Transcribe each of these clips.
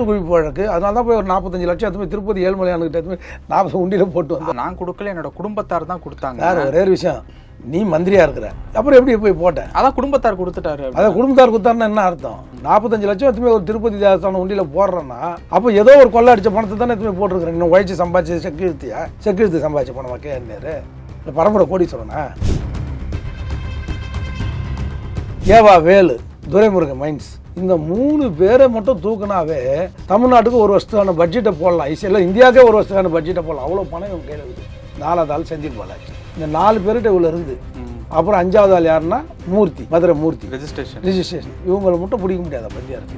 குவிப்பு வழக்கு. அதனால தான் போய் ஒரு 45 லட்சம் எடுத்து போய் திருப்பதி ஏழுமலையானுக்கிட்ட எடுத்து போய் 40 உண்டியில் போட்டு வந்தேன். நான் கொடுக்கல, என்னோட குடும்பத்தார் தான் கொடுத்தாங்க. வேறு ஒரே விஷயம், நீ மந்திரியா இருக்கிற அப்புறம் எப்படி போய் போட்டேன்? அதான் குடும்பத்தார் கொடுத்துட்டாரு. அதான் குடும்பத்தார் கொடுத்தாருன்னு என்ன அர்த்தம்? 45 லட்சம் எடுத்து போய் ஒரு திருப்பதி தேவஸ்தானம் உண்டியில் போடுறேன்னா அப்போ ஏதோ ஒரு கொள்ளை அடிச்ச பணத்தை தானே எடுத்து போய் போட்டுருக்கிறேன். இன்னும் உழைச்சி சம்பாதிச்சு செக்கிழுத்து சம்பாதிச்சு பணமா கேன்னாரு இல்லை பரம்பரை கோடீஸ்வரனா? ஏவா வேலு, துரைமுருகன் மைன்ஸ், இந்த 3 பேரை மட்டும் தூக்குனாவே தமிழ்நாட்டுக்கு ஒரு வருஷத்துக்கான பட்ஜெட்டை போடலாம். இல்லை இந்தியாவுக்கே ஒரு வருஷத்துக்கான பட்ஜெட்டை போடலாம். அவ்வளோ பணம் இவங்க கையில் இருக்குது. 4வது ஆள் செந்தில் பாலாஜி. இந்த 4 பேர்கிட்ட இவ்வளோ இருக்குது. அப்புறம் 5வது ஆள் யாருன்னா மூர்த்தி, மதுரை மூர்த்தி, ரிஜிஸ்ட்ரேஷன். இவங்களை மட்டும் பிடிக்க முடியாதா மத்திய அரசு?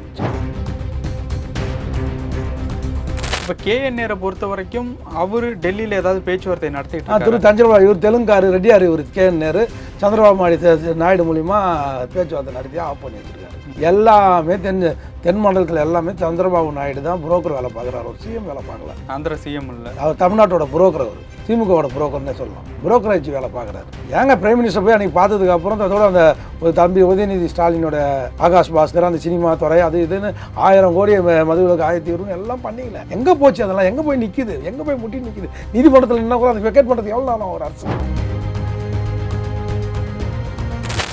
இப்போ கேஎன்ஏரை பொறுத்த வரைக்கும் அவர் டெல்லியில் ஏதாவது பேச்சுவார்த்தை நடத்திட்டு தஞ்சைவாடு, இவர் தெலுங்காரு, ரெட்டியார், இவர் கேஎன்ஏரு சந்திரபாபு நாயுடு மூலிமா பேச்சுவார்த்தை நடத்தி ஆஃப் பண்ணி வச்சிருக்காரு. எல்லாமே தென் மண்டலத்தில் எல்லாமே சந்திரபாபு நாயுடு தான் புரோக்கர் வேலை பார்க்குறாரு. ஒரு சிஎம் வேலை பார்க்கல. ஆந்திர சிஎம் இல்லை, அவர் தமிழ்நாட்டோட புரோக்கர். அவர் திமுகவோட புரோக்கர்னே சொல்லலாம். புரோக்கரேஜ் வேலை பார்க்குறாரு. ஏங்க பிரைம் மினிஸ்டர் போய் அன்றைக்கி பார்த்ததுக்கு அப்புறம் அதோட அந்த ஒரு தம்பி உதயநிதி ஸ்டாலினோட ஆகாஷ் பாஸ்கர், அந்த சினிமா துறை, அது இதுன்னு 1000 கோடி மதுவிலக்கு 1020 எல்லாம் பண்ணிக்கல. எங்கே போச்சு அதெல்லாம்? எங்கே போய் நிற்கிது? எங்கே போய் முட்டி நிற்கிது? நீதிமன்றத்தில் என்ன கூட அது வெக்கேட் பண்ணுறதுக்கு எவ்வளோ நாளும் ஒரு அரசு?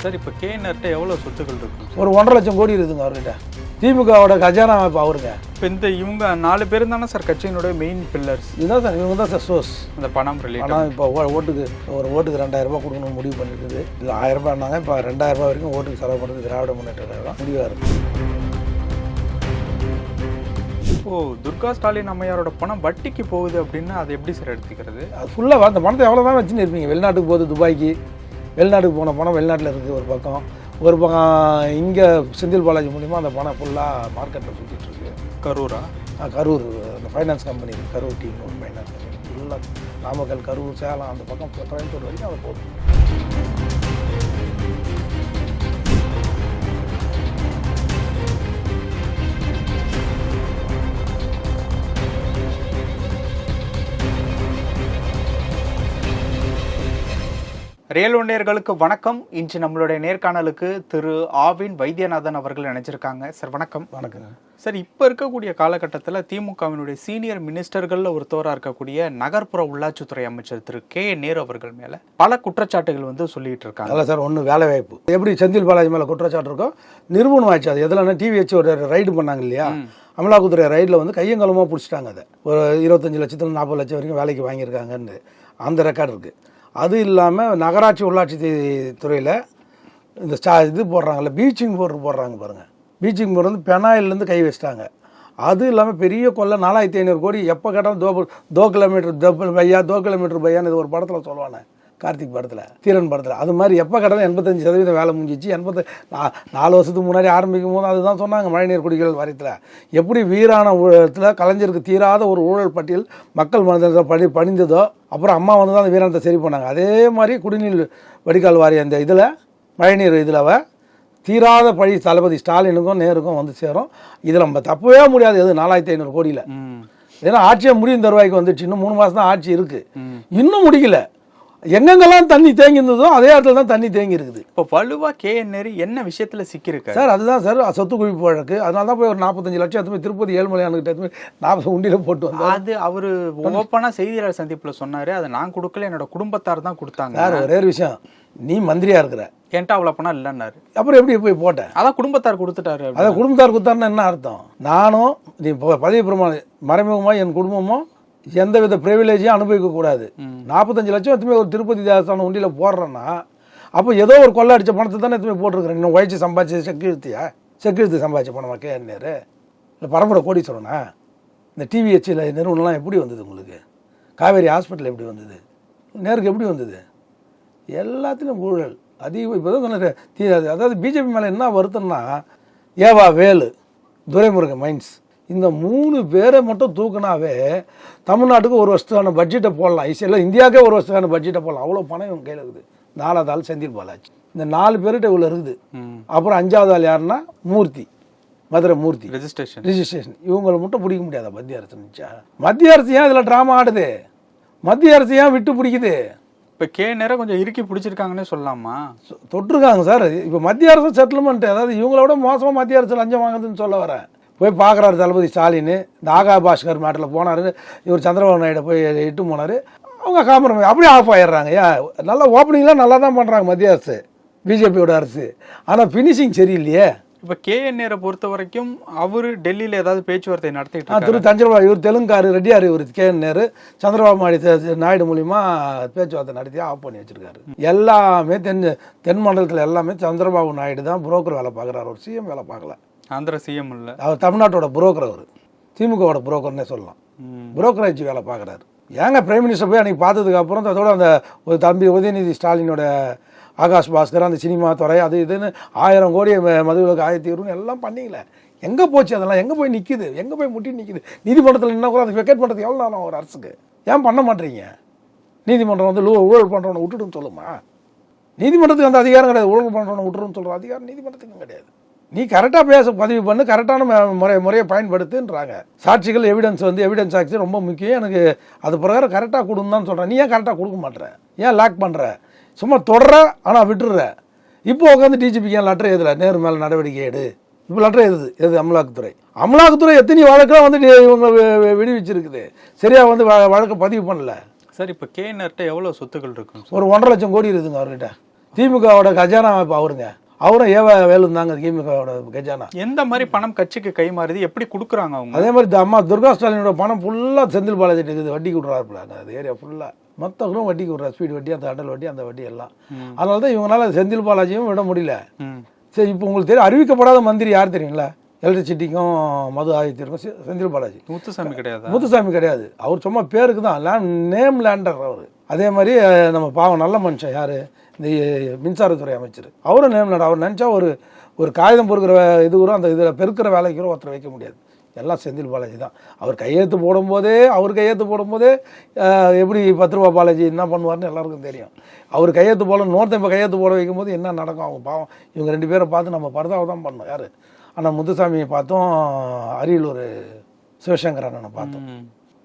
சார், இப்போ கேஎன்ஆர்ட்ட எவ்வளோ சொத்துக்கள் இருக்கு? ஒரு 1.5 லட்சம் கோடி இருக்குதுங்க அவர்கிட்ட. திமுகவோட கஜானா இப்போ அவருங்க. இப்போ இவங்க 4 பேர் தானே சார் கட்சியினுடைய மெயின் பில்லர்ஸ். இதுதான் சார், இவங்க தான் சார் சோர்ஸ். அந்த பணம் இப்போ ஓட்டுக்கு 2000 ரூபாய் கொடுக்கணும்னு முடிவு பண்ணிருக்குது. இல்லை 1000 ரூபாய்னாங்க. இப்போ 2000 ரூபாய் வரைக்கும் ஓட்டுக்கு செலவு பண்ணுறது திராவிட முன்னேற்ற கழகம் முடிவாக இருக்குது. துர்கா ஸ்டாலின் அம்மையாரோட பணம் வட்டிக்கு போகுது அப்படின்னா அது எப்படி சார் எடுத்துக்கிறது? அது ஃபுல்லாக அந்த பணத்தை எவ்வளோ தான் வச்சுன்னு இருப்பீங்க. வெளிநாட்டுக்கு போகுது, துபாய்க்கு. வெளிநாட்டுக்கு போன பணம் வெளிநாட்டில் இருக்குது ஒரு பக்கம். இங்கே செந்தில் பாலாஜி மூலிமா அந்த பணம் ஃபுல்லாக மார்க்கெட்டில் சுற்றிட்டுருக்கு. கரூரா? கரூர் அந்த ஃபைனான்ஸ் கம்பெனி, கரூர் டீம் ஒரு ஃபைனான்ஸ் கம்பெனி ஃபுல்லாக நாமக்கல், கரூர், சேலம் அந்த பக்கம் கோயம்புத்தூர் வரைக்கும் அதை போகுது. ரியல் ஒன்றியர்களுக்கு வணக்கம். இன்று நம்மளுடைய நேர்காணலுக்கு திரு ஆவின் வைத்தியநாதன் அவர்கள் நினைச்சிருக்காங்க. சார் வணக்கம். வணக்கங்க சார். இப்போ இருக்கக்கூடிய காலகட்டத்தில் திமுகவினுடைய சீனியர் மினிஸ்டர்களில் ஒருத்தவராக இருக்கக்கூடிய நகர்ப்புற உள்ளாட்சித்துறை அமைச்சர் திரு நேரு அவர்கள் மேலே பல குற்றச்சாட்டுகள் சொல்லிட்டு இருக்காங்க. இல்லை சார், ஒன்று வேலை வாய்ப்பு. எப்படி செந்தில் பாலாஜி மேலே குற்றச்சாட்டு இருக்கோ நிரூபணம் ஆச்சு. அது எதுலன்னா டிவிஹெச் ஒரு ரைடு பண்ணாங்க இல்லையா, அமலாக்கத்துறை ரைடில் கையங்கலமாக பிடிச்சிட்டாங்க. அதை ஒரு 25 லட்சத்தில் 40 லட்சம் வரைக்கும் வேலைக்கு வாங்கியிருக்காங்கன்னு அந்த ரெக்கார்டு இருக்குது. அது இல்லாமல் நகராட்சி உள்ளாட்சி துறையில் இந்த இது போடுறாங்கல்ல, பீச்சிங் பவுடர் போடுறாங்க பாருங்கள். பீச்சிங் பவுடர் பெனாயிலேருந்து கை வச்சிட்டாங்க. அது இல்லாமல் பெரிய கொள்ளை 4500 கோடி. எப்போ கேட்டாலும் தோ கிலோமீட்டர் பையான்னு இது ஒரு படத்தில் சொல்லுவானே, கார்த்திக் படத்தில், தீரன் படத்தில். அது மாதிரி எப்போ கேட்டாலும் 85% வேலை முடிஞ்சிச்சு. 4 வருஷத்துக்கு முன்னாடி ஆரம்பிக்கும் போது அதுதான் சொன்னாங்க. மழைநீர் குடிகள் வாரியத்தில் எப்படி வீரான ஊழலத்தில் கலைஞருக்கு தீராத ஒரு ஊழல் பட்டியல் மக்கள் மனதில் பணிந்ததோ, அப்புறம் அம்மா வந்து தான் அந்த வீராணத்தை சரி பண்ணாங்க. அதே மாதிரி குடிநீர் வடிகால் வாரிய அந்த இதில் மழைநீர் இதில் தீராத பழி தளபதி ஸ்டாலினுக்கும் நேருக்கும் வந்து சேரும். இதில் நம்ம தப்பவே முடியாது. எது 4500 கோடியில்? ஏன்னா ஆட்சியை முடியும் தருவாய்க்கு வந்துடுச்சு. இன்னும் 3 மாதம் தான் ஆட்சி இருக்குது. இன்னும் முடிக்கல. எங்கெங்கெல்லாம் தண்ணி தேங்கி இருந்ததோ அதே இடத்துல தான் தண்ணி தேங்கி இருக்குது. இப்போ வலுவா நேரு என்ன விஷயத்தில் சிக்கியிருக்கு சார்? அதுதான் சார் சொத்து குவிப்பு வழக்கு. அதனால தான் போய் ஒரு 45 லட்சம் எடுத்து போய் திருப்பதி ஏழுமலையானுக்கிட்ட எடுத்து போய் 40 உண்டியில் போட்டு வந்தோம். அது அவர் ஓப்பனாக செய்தியாளர் சந்திப்பில் சொன்னார். அதை நான் கொடுக்கல, என்னோட குடும்பத்தார் தான் கொடுத்தாங்க. சார் ஒரே விஷயம், நீ மந்திரியா இருக்கிற, என்கிட்ட அவ்வளோ பணம் இல்லைன்னாரு. அப்புறம் எப்படி போய் போட்டேன்? அதான் குடும்பத்தார் கொடுத்துட்டாரு. அதான் குடும்பத்தார் கொடுத்தாருன்னு என்ன அர்த்தம்? நானும் நீ பதவி பிரமாணம் மறைமுகமாக என் குடும்பமும் எந்தவித ப்ரிவிலேஜையும் அனுபவிக்கக்கூடாது. 45 லட்சம் எடுத்துமே ஒரு திருப்பதி தேவஸ்தானம் உண்டியில் போடுறேன்னா அப்போ ஏதோ ஒரு கொள்ளை அடித்த பணத்தை தானே எடுத்துமே போட்டிருக்கிறேன். இன்னும் உழைச்சி சம்பாதிச்சு செக்கிழுத்து சம்பாதிச்ச பணமா கேன்னாரு இல்லை பரம்பரை கோடீஸ்வரனா? இந்த டிவிஹெச்சில் நிறுவனம்லாம் எப்படி வந்தது உங்களுக்கு? காவேரி ஹாஸ்பிட்டல் எப்படி வந்தது? நேருக்கு எப்படி வந்தது? எல்லாத்துலேயும் ஊழல் அதிகம். இப்போ தான் சொன்ன தீராது. அதாவது பிஜேபி மேலே என்ன வருத்தம்னா, ஏவா வேலு, துரைமுருகன் மைன்ஸ், இந்த 3 பேரை மட்டும் தூக்குனாவே தமிழ்நாட்டுக்கு ஒரு வருஷத்துக்கான பட்ஜெட்டை போடலாம். இல்லை இந்தியாவுக்கே ஒரு வருஷத்துக்கான பட்ஜெட்டை போடலாம். அவ்வளோ பணம் இவங்க கையில் இருக்குது. 4வது ஆள் செந்தில் பாலாஜி. இந்த 4 பேர்கிட்ட இவ்வளோ இருக்குது. அப்புறம் 5வது ஆள் யாருன்னா மூர்த்தி, மதுரை மூர்த்தி, ரிஜிஸ்ட்ரேஷன். இவங்களை மட்டும் பிடிக்க முடியாதா மத்திய அரசு? நிச்சா மத்திய அரசு ஏன் இதில் ட்ராமா ஆடுது? மத்திய அரசு ஏன் விட்டு பிடிக்குது? இப்போ நேரம் கொஞ்சம் இறுக்கி பிடிச்சிருக்காங்கன்னே சொல்லலாமா? தொட்டிருக்காங்க சார். இப்போ மத்திய அரசு செட்டில்மெண்ட், அதாவது இவங்களோட மோசமாக மத்திய அரசு லஞ்சம் வாங்குதுன்னு சொல்ல வரேன். போய் பார்க்குறாரு தளபதி ஸ்டாலின். இந்த ஆகா பாஸ்கர் மேட்டில் போனார், இவர் சந்திரபாபு நாயுடு போய் இட்டு போனார். அவங்க காம்ப்ரமைஸ் அப்படியே ஆஃப் ஆயிடுறாங்க. ஏன் நல்லா ஓப்பனிங்லாம் நல்லா தான் பண்ணுறாங்க மத்திய அரசு, பிஜேபியோட அரசு. ஆனால் ஃபினிஷிங் சரியில்லையே. இப்போ கேஎன் நேரை பொறுத்த வரைக்கும் அவர் டெல்லியில் ஏதாவது பேச்சுவார்த்தை நடத்திட்டு திரு தஞ்சபாபு, இவர் தெலுங்காரு ரெட்டியார், இவர் கேஎன் நேரு சந்திரபாபு நாயுடு மூலிமா பேச்சுவார்த்தை நடத்தி ஆஃப் பண்ணி வச்சிருக்காரு. எல்லாமே தென் மண்டலத்தில் எல்லாமே சந்திரபாபு நாயுடு தான் புரோக்கர் வேலை பார்க்குறாரு. ஒரு சிஎம் வேலை பார்க்கல. ஆந்திர சிஎம் இல்லை, அவர் தமிழ்நாட்டோட புரோக்கர். அவர் திமுகவோட புரோக்கர்னே சொல்லலாம். புரோக்கரேஜ் வேலை பார்க்குறாரு. ஏங்க பிரைம் மினிஸ்டர் போய் அன்றைக்கி பார்த்ததுக்கு அப்புறம் அதோட அந்த ஒரு தம்பி உதயநிதி ஸ்டாலினோட ஆகாஷ் பாஸ்கர் அந்த சினிமா துறை அது இதுன்னு 1000 கோடி மதுவிலக்கு 1200 எல்லாம் பண்ணிங்களே, எங்கே போச்சு அதெல்லாம்? எங்கே போய் நிற்கிது? எங்கே போய் முட்டி நிற்கிது? நீதிமன்றத்தில் என்ன கூட அதை வெக்கேட் பண்ணுறது எவ்வளோ நேரம் ஒரு அரசுக்கு? ஏன் பண்ண மாட்டீங்க? நீதிமன்றம் வந்து ஊழல் பண்ணுறவனை விட்டுடுன்னு சொல்லுமா? நீதிமன்றத்துக்கு அந்த அதிகாரம் கிடையாது. ஊழல் பண்ணுறவனை விட்டுருன்னு சொல்கிற அதிகாரம் நீதிமன்றத்துக்கும் கிடையாது. நீ கரெக்டாக பேச பதிவு பண்ணு, கரெக்டான முறையை பயன்படுத்துன்றாங்க. சாட்சிகள் எவிடன்ஸ் வந்து எவிடன்ஸ் ஆக்சி ரொம்ப முக்கியம். எனக்கு அது பிரகாரம் கரெக்டாக கொடுன்னு தான் சொல்கிறேன். நீ ஏன் கரெக்டாக கொடுக்க மாட்டேற? ஏன் லாக் பண்ணுற? சும்மா தொடர, ஆனால் விட்டுடுற. இப்போ உட்காந்து டிஜிபிக்கு ஏன் லெட்டர் எழுதல? நேரு மேலே நடவடிக்கை எடு. இப்போ லெட்டர் எது அமலாக்கத்துறை. அமலாக்கத்துறை எத்தனை வழக்கெல்லாம் வந்து இவங்க விடுவிச்சிருக்குது, சரியாக வந்து வழக்கை பதிவு பண்ணல. சார் இப்போ கேஎன்ஆர்ட்ட எவ்வளோ சொத்துக்கள் இருக்கும்? ஒரு 1.5 லட்சம் கோடி இருக்குதுங்க அவர்கிட்ட. திமுகவோட கஜானா அவருங்க. அவரும் வேலுந்தாங்க திமுகவோட கஜானா. எந்த மாதிரி பணம் கட்சிக்கு கை மாறுது, எப்படி கொடுக்குறாங்க அவங்க? அதே மாதிரி அம்மா துர்கா ஸ்டாலினோட பணம் ஃபுல்லாக செந்தில் பாலாஜி இருக்குது. வட்டி விட்றாருப்பலாங்க அது ஏரியா ஃபுல்லாக. மொத்தம் வட்டிக்கு விட்றாரு. ஸ்பீடு வட்டி, அந்த அடல் வட்டி, அந்த வட்டி எல்லாம். அதனால தான் இவங்களால செந்தில் பாலாஜியும் விட முடியல. சரி, இப்போ உங்களுக்கு தெரியும் அறிவிக்கப்படாத மந்திரி யார் தெரியுங்களா? எலக்ட்ரிசிட்டிக்கும் மது ஆயத்திற்கும் செந்தில் பாலாஜி. முத்துசாமி கிடையாது. முத்துசாமி கிடையாது. அவர் சும்மா பேருக்கு தான் நேம் லேண்டர் அவர். அதே மாதிரி நம்ம பாவம் நல்ல மனுஷன் யார், இந்த மின்சாரத்துறை அமைச்சர், அவரும் நேம் லேண்டர். அவர் நினச்சா ஒரு காகிதம் பொறுக்கிற இது கூட அந்த இதில் பெருக்கிற வேலைக்கு கூட ஒருத்தர் வைக்க முடியாது. எல்லாம் செந்தில் பாலாஜி தான். அவர் கையெழுத்து போடும்போதே எப்படி 10 ரூபா பாலாஜி என்ன பண்ணுவார்னு எல்லாருக்கும் தெரியும். அவர் கையெழுத்து போட இப்போ கையெழுத்து போட வைக்கும்போது என்ன நடக்கும்? அவங்க பாவம் இவங்க 2 பேரை பார்த்து நம்ம பரதாவை தான் பண்ணோம். யார்? ஆனால் முத்துசாமியை பார்த்தோம், அரியலூர் சிவசங்கர் அண்ணனை பார்த்தோம்.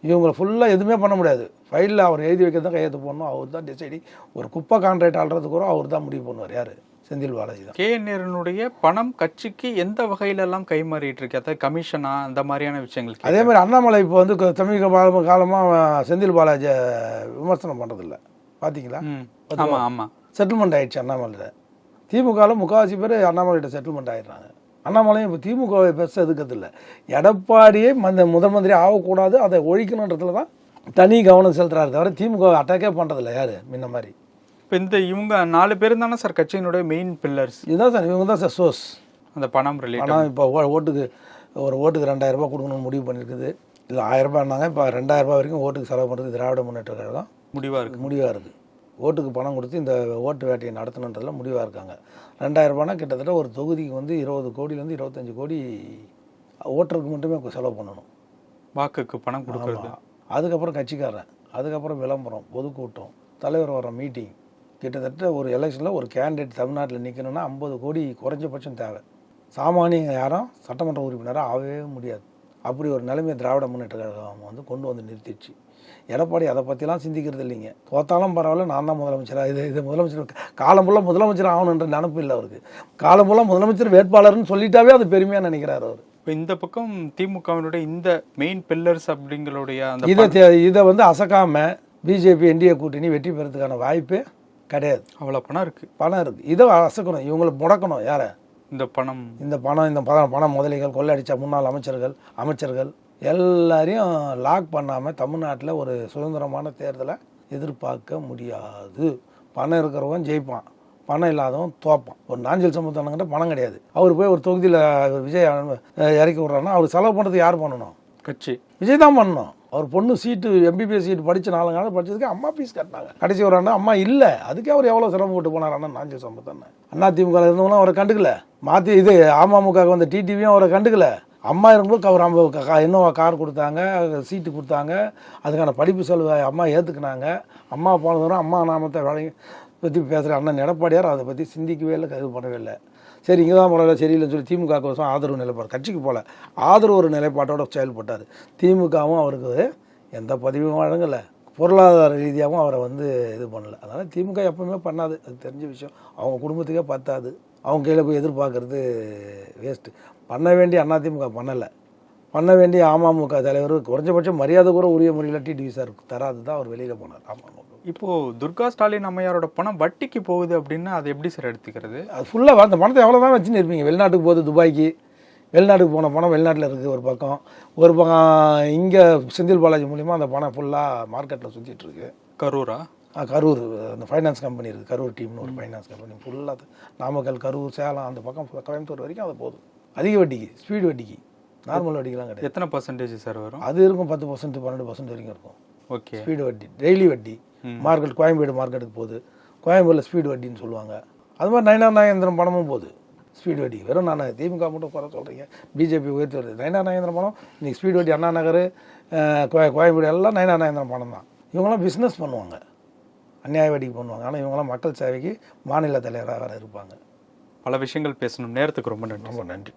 இவங்களை ஃபுல்லாக எதுவுமே பண்ண முடியாது. ஃபைலில் அவர் எழுதி வைக்கிறது தான் கையெழுத்து போடணும். அவர் தான் டிசைடி. ஒரு குப்பை கான்ட்ராக்ட் ஆள்றதுக்கு கூட அவர் தான் முடிவு பண்ணுவார். யார்? செந்தில் பாலாஜி தான். கேஎன்ஆருடைய பணம் கட்சிக்கு எந்த வகையிலெல்லாம் கை மாறிட்டு இருக்கு? அதாவது கமிஷனா அந்த மாதிரியான விஷயங்கள். அதே மாதிரி அண்ணாமலை இப்போ வந்து சமீப காலமாக செந்தில் பாலாஜியை விமர்சனம் பண்ணுறதில்ல, பார்த்தீங்களா? ஆமாம் ஆமாம், செட்டில்மெண்ட் ஆகிடுச்சு அண்ணாமலை. திமுகவில் முக்கால்வாசி பேர் அண்ணாமலைகிட்ட செட்டில்மெண்ட் ஆகிடுறாங்க. அண்ணாமலையும் இப்போ திமுகவை பெருசாக எதுக்கிறதில்ல. எடப்பாடியே முதல் மந்திரி ஆகக்கூடாது, அதை ஒழிக்கணுன்றதுல தான் தனி கவனம் செலுத்துறாரு தவிர திமுக அட்டாக்கே பண்ணுறதில்ல. யார் முன்ன மாதிரி? இப்போ இவங்க 4 பேரும் தானே சார் கட்சியினுடைய மெயின் பில்லர்ஸ். இதுதான் சார், இவங்க தான் சார் சோர்ஸ். அந்த பணம் ரிலேட். ஆனால் இப்போ ஓட்டுக்கு 2000 ரூபாய் கொடுக்கணும்னு முடிவு பண்ணியிருக்குது. இல்லை 1000 ரூபாய்னாங்க. இப்போ 2000 ரூபாய் வரைக்கும் ஓட்டுக்கு செலவு பண்ணுறது திராவிட முன்னேற்ற கழகம் முடிவாக இருக்குது. ஓட்டுக்கு பணம் கொடுத்து இந்த ஓட்டு வேட்டையை நடத்தணுன்றதுல முடிவாக இருக்காங்க. 2000 ரூபாய்னா கிட்டத்தட்ட ஒரு தொகுதிக்கு வந்து 20 கோடியிலேருந்து 25 கோடி ஓட்டருக்கு மட்டுமே செலவு பண்ணணும். வாக்குக்கு பணம் கொடுக்குறது. அதுக்கப்புறம் கட்சிக்காரன், அதுக்கப்புறம் விளம்பரம், பொதுக்கூட்டம், தலைவர் வர மீட்டிங். கிட்டத்தட்ட ஒரு எலெக்ஷனில் ஒரு கேண்டிடேட் தமிழ்நாட்டில் நிற்கணும்னா 50 கோடி குறைஞ்சபட்சம் தேவை. சாமானியங்க யாரும் சட்டமன்ற உறுப்பினராக ஆகவே முடியாது. அப்படி ஒரு நிலைமையை திராவிட முன்னேற்ற கழகம் வந்து கொண்டு வந்து நிறுத்திடுச்சு. எடப்பாடி அதை பற்றிலாம் சிந்திக்கிறது இல்லைங்க. தோத்தாலும் பரவாயில்ல, நான் தான் முதலமைச்சராக இது முதலமைச்சர் காலம் ஃபுல்லாக முதலமைச்சர் ஆகணுன்ற நினப்பு இல்லை அவருக்கு. காலம் ஃபுல்லாக முதலமைச்சர் வேட்பாளர்னு சொல்லிட்டாவே அது பெருமையாக நினைக்கிறார் அவர். இப்போ இந்த பக்கம் திமுகவினுடைய இந்த மெயின் பில்லர்ஸ் அப்படிங்களுடைய அந்த இதை வந்து அசைக்காமல் பிஜேபி என்டிஏ கூட்டணி வெற்றி பெறதுக்கான வாய்ப்பே கிடையாது. அவ்வளோ பணம் இருக்குது. இதை அசைக்கணும், இவங்களை முடக்கணும். யாரை? இந்த பண முதலைகள் கொள்ளடிச்ச முன்னாள் அமைச்சர்கள் எல்லாரையும் லாக் பண்ணாமல் தமிழ்நாட்டில் ஒரு சுதந்திரமான தேர்தலை எதிர்பார்க்க முடியாது. பணம் இருக்கிறவன் ஜெயிப்பான், பணம் இல்லாதவன் தோப்பான். ஒரு நாஞ்சில் சமுத்திரங்கிட்ட பணம் கிடையாது. அவர் போய் ஒரு தொகுதியில் விஜய் இறக்கி விட்றாருன்னா அவர் செலவு பண்ணுறது யார் பண்ணணும்? கட்சி. விஜய் தான் பண்ணணும். அவர் பொண்ணு சீட்டு எம்பிபிஎஸ் சீட்டு படித்து 4 காலம் படித்ததுக்கு அம்மா ஃபீஸ் கட்டினாங்க. கடைசி ஒரு அண்ணா அம்மா இல்லை, அதுக்கே அவர் எவ்வளோ சிரமம் போட்டு போனார் அண்ணா நாஞ்சில் சம்பத்தானே. அதிமுக இருந்தவங்களும் அவரை கண்டுக்கல. இது அமமுக வந்த டிடிவியும் அவரை கண்டுக்கல. அம்மா இருக்கும்போது அவர் இன்னோவா கார் கொடுத்தாங்க, சீட்டு கொடுத்தாங்க, அதுக்கான படிப்பு செலவு அம்மா ஏற்றுக்கினாங்க. அம்மா போனதும் அம்மா நாமத்தை வழங்கி பற்றி பேசுகிற அண்ணன் எடப்பாடியார் அதை பற்றி சிந்திக்கவே இல்லை, இது பண்ணவே இல்லை. சரி இங்கே தான் முறையில் சரியில்லைன்னு சொல்லி திமுக கோசம் ஆதரவு நிலைப்பாடு, கட்சிக்கு போல ஆதரவு ஒரு நிலைப்பாட்டோட செயல்பட்டார். திமுகவும் அவருக்கு எந்த பதிவும் வழங்கலை, பொருளாதார ரீதியாகவும் அவரை வந்து இது பண்ணலை. அதனால் திமுக எப்பவுமே பண்ணாது, அது தெரிஞ்ச விஷயம். அவங்க குடும்பத்துக்கே பத்தாது, அவங்க கையில் போய் எதிர்பார்க்கறது வேஸ்ட்டு. பண்ண வேண்டிய அதிமுக பண்ணலை. பண்ண வேண்டிய அமமுக தலைவர் குறைஞ்சபட்சம் மரியாதை கூட உரிய முறையில் டிடிவி சார் தராது தான் அவர் வெளியில் போனார் அமமுக. இப்போ துர்கா ஸ்டாலின் அம்மையாரோட பணம் வட்டிக்கு போகுது அப்படின்னா அதை எப்படி சார் எடுத்துக்கிறது? அது ஃபுல்லாக அந்த பணத்தை எவ்வளோ தான் வச்சுன்னு இருப்பீங்க. வெளிநாட்டுக்கு போகுது, துபாய்க்கு வெளிநாட்டுக்கு போன பணம் வெளிநாட்டில் இருக்குது ஒரு பக்கம் இங்கே செந்தில் பாலாஜி மூலிமா அந்த பணம் ஃபுல்லாக மார்க்கெட்டில் சுற்றிட்டு இருக்கு. கரூரா? கரூர் அந்த ஃபைனான்ஸ் கம்பெனி இருக்குது, கரூர் டீம்னு ஒரு ஃபைனான்ஸ் கம்பெனி ஃபுல்லாக நாமக்கல், கரூர், சேலம் அந்த பக்கம் கோயம்புத்தூர் வரைக்கும் அது போதும். அதிக வட்டிக்கு, ஸ்பீடு வட்டிக்கு, நார்மல் வட்டிக்கெலாம் கிடையாது. எத்தனை பர்சன்டேஜ் சார் வரும்? அது இருக்கும் 10%, 12% வரைக்கும் இருக்கும். ஓகே. ஸ்பீடு வட்டி, டெய்லி வட்டி. மார்க்கெட் கோயம்பேடு மார்க்கெட்டுக்கு போகுது, கோயம்பேடில் ஸ்பீடு வட்டின்னு சொல்லுவாங்க. அது மாதிரி நயனார் நாகேந்திரன் பணமும் போகுது ஸ்பீடு வட்டி. வெறும் நான் திமுக மட்டும் குறை சொல்கிறீங்க, பிஜேபி உயர்த்தி வருது. நயனார் நாகேந்திரன் பணம் இன்றைக்கி ஸ்பீடு வட்டி, அண்ணா நகர், கோயம்பேடு எல்லாம் நயனார் நாகேந்திரன் பணம் தான். இவங்களாம் பிஸ்னஸ் பண்ணுவாங்க, அநியாய வட்டிக்கு பண்ணுவாங்க. ஆனால் இவங்களாம் மக்கள் சேவைக்கு மாநில தலைவராக இருப்பாங்க. பல விஷயங்கள் பேசணும். நேரத்துக்கு ரொம்ப நன்றி. ரொம்ப நன்றி.